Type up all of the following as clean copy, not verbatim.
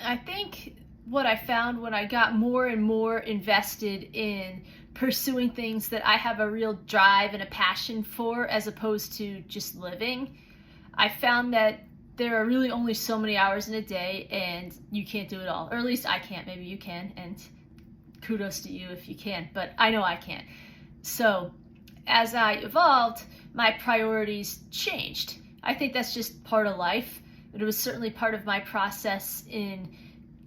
I think what I found when I got more and more invested in pursuing things that I have a real drive and a passion for, as opposed to just living, I found that there are really only so many hours in a day and you can't do it all. Or at least I can't. Maybe you can, and kudos to you if you can, but I know I can't. So as I evolved, my priorities changed. I think that's just part of life, but it was certainly part of my process in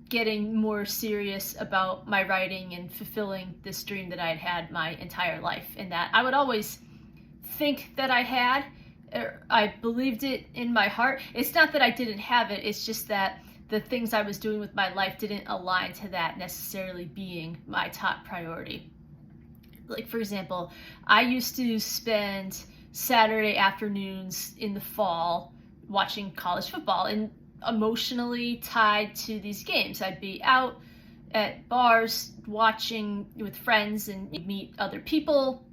getting more serious about my writing and fulfilling this dream that I had had my entire life, and that I would always think that I had. I believed it in my heart. It's not that I didn't have it, it's just that the things I was doing with my life didn't align to that necessarily being my top priority. Like, for example, I used to spend Saturday afternoons in the fall watching college football and emotionally tied to these games. I'd be out at bars watching with friends and meet other people,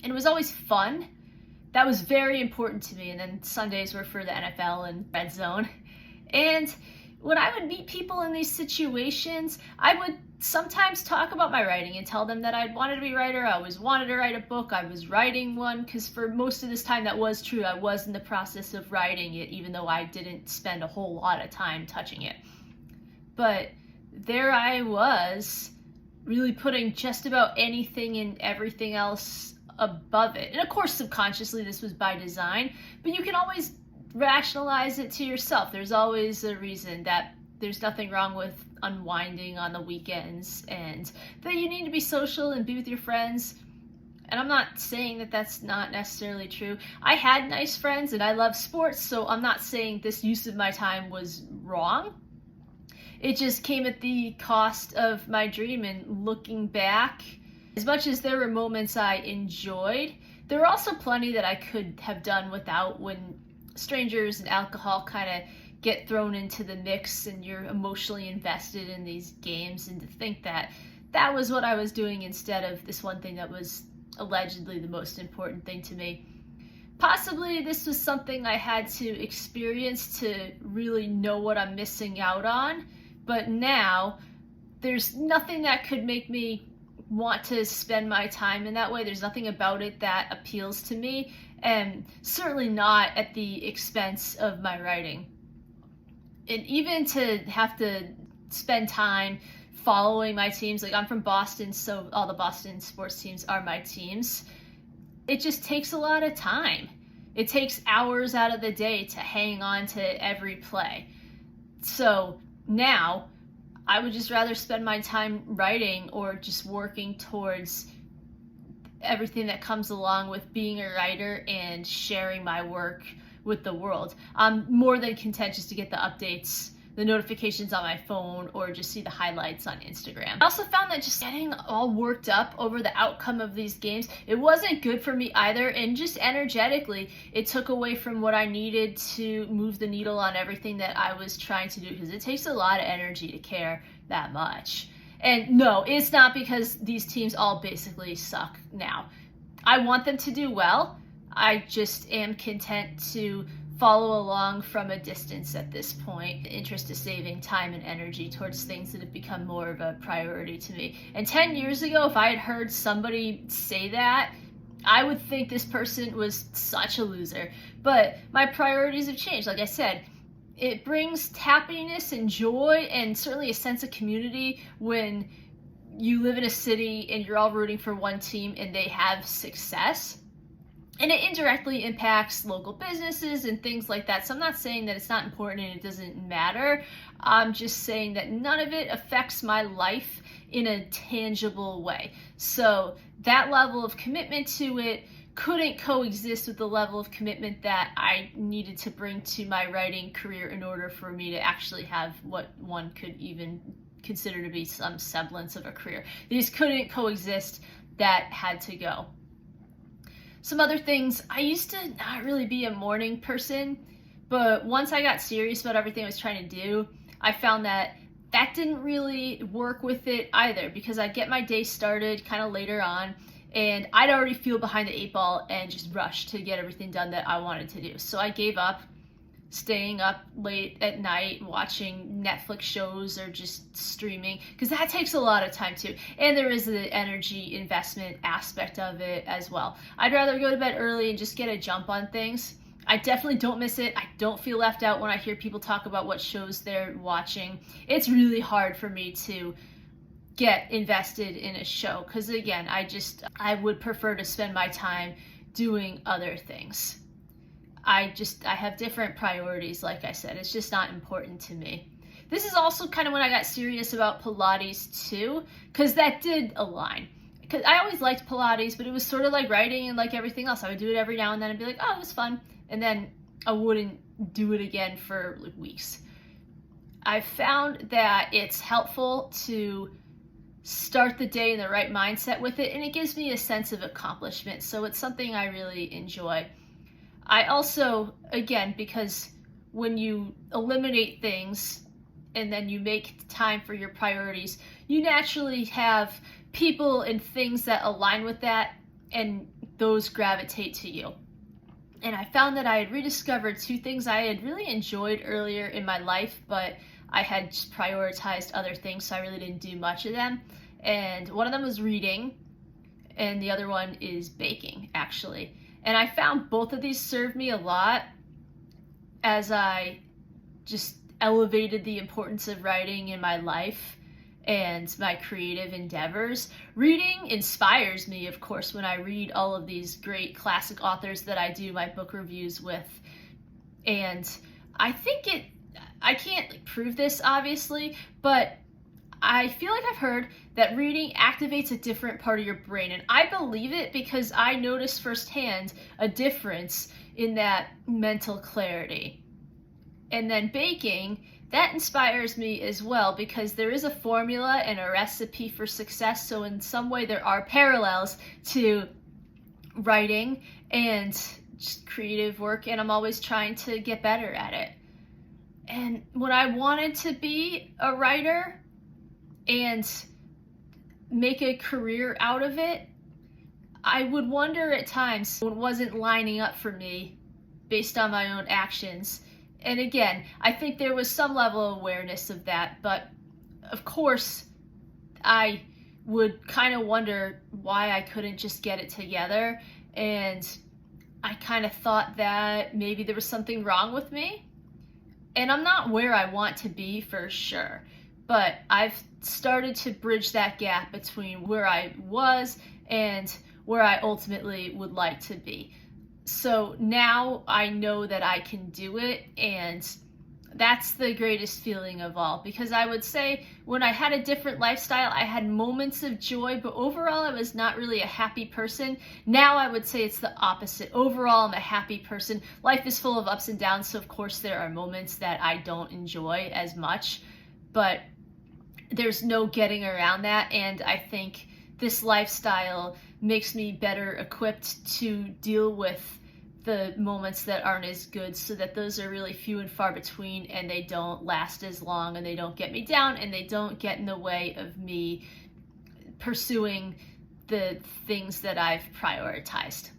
and it was always fun. That was very important to me. And then Sundays were for the NFL and Red Zone. And when I would meet people in these situations, I would sometimes talk about my writing and tell them that I wanted to be a writer. I always wanted to write a book. I was writing one, because for most of this time that was true. I was in the process of writing it, even though I didn't spend a whole lot of time touching it. But there I was, really putting just about anything and everything else above it. And of course, subconsciously, this was by design, but you can always rationalize it to yourself. There's always a reason that there's nothing wrong with unwinding on the weekends, and that you need to be social and be with your friends. And I'm not saying that that's not necessarily true. I had nice friends and I love sports, so I'm not saying this use of my time was wrong. It just came at the cost of my dream. And looking back, as much as there were moments I enjoyed, there were also plenty that I could have done without, when strangers and alcohol kind of get thrown into the mix and you're emotionally invested in these games. And to think that that was what I was doing instead of this one thing that was allegedly the most important thing to me. Possibly this was something I had to experience to really know what I'm missing out on, but now there's nothing that could make me want to spend my time in that way. There's nothing about it that appeals to me, and certainly not at the expense of my writing. And even to have to spend time following my teams, like I'm from Boston, so all the Boston sports teams are my teams. It just takes a lot of time. It takes hours out of the day to hang on to every play. So now I would just rather spend my time writing, or just working towards everything that comes along with being a writer and sharing my work with the world. I'm more than content just to get the updates, the notifications on my phone, or just see the highlights on Instagram. I also found that just getting all worked up over the outcome of these games, it wasn't good for me either. And just energetically, it took away from what I needed to move the needle on everything that I was trying to do, because it takes a lot of energy to care that much. And no, it's not because these teams all basically suck now. I want them to do well. I just am content to follow along from a distance at this point. The interest is saving time and energy towards things that have become more of a priority to me. And 10 years ago, if I had heard somebody say that, I would think this person was such a loser. But my priorities have changed. Like I said, it brings happiness and joy, and certainly a sense of community when you live in a city and you're all rooting for one team and they have success. And it indirectly impacts local businesses and things like that. So I'm not saying that it's not important and it doesn't matter. I'm just saying that none of it affects my life in a tangible way. So that level of commitment to it couldn't coexist with the level of commitment that I needed to bring to my writing career in order for me to actually have what one could even consider to be some semblance of a career. These couldn't coexist. That had to go. Some other things, I used to not really be a morning person, but once I got serious about everything I was trying to do, I found that that didn't really work with it either, because I'd get my day started kind of later on, and I'd already feel behind the eight ball and just rush to get everything done that I wanted to do. So I gave up. staying up late at night watching Netflix shows or just streaming, because that takes a lot of time too. And there is the energy investment aspect of it as well. I'd rather go to bed early and just get a jump on things. I definitely don't miss it. I don't feel left out when I hear people talk about what shows they're watching. It's really hard for me to get invested in a show because, again, I would prefer to spend my time doing other things. I have different priorities, like I said. It's just not important to me. This is also kind of when I got serious about Pilates too, because that did align. Because I always liked Pilates, but it was sort of like writing and like everything else. I would do it every now and then and be like, oh, it was fun. And then I wouldn't do it again for like weeks. I found that it's helpful to start the day in the right mindset with it, and it gives me a sense of accomplishment. So it's something I really enjoy. I also, again, because when you eliminate things and then you make time for your priorities, you naturally have people and things that align with that, and those gravitate to you. And I found that I had rediscovered two things I had really enjoyed earlier in my life, but I had just prioritized other things, so I really didn't do much of them. And one of them was reading, and the other one is baking, actually. And I found both of these served me a lot as I just elevated the importance of writing in my life and my creative endeavors. Reading inspires me, of course, when I read all of these great classic authors that I do my book reviews with. And I can't prove this, obviously, but I feel like I've heard that reading activates a different part of your brain, and I believe it because I noticed firsthand a difference in that mental clarity. And then baking, that inspires me as well because there is a formula and a recipe for success, so in some way there are parallels to writing and just creative work, and I'm always trying to get better at it. And when I wanted to be a writer and make a career out of it, I would wonder at times when it wasn't lining up for me based on my own actions. And again, I think there was some level of awareness of that, but of course I would kind of wonder why I couldn't just get it together, and I kind of thought that maybe there was something wrong with me. And I'm not where I want to be for sure, but I've started to bridge that gap between where I was and where I ultimately would like to be. So now I know that I can do it, and that's the greatest feeling of all, because I would say when I had a different lifestyle, I had moments of joy, but overall I was not really a happy person. Now I would say it's the opposite. Overall, I'm a happy person. Life is full of ups and downs, so of course there are moments that I don't enjoy as much, but there's no getting around that, and I think this lifestyle makes me better equipped to deal with the moments that aren't as good, so that those are really few and far between, and they don't last as long, and they don't get me down, and they don't get in the way of me pursuing the things that I've prioritized.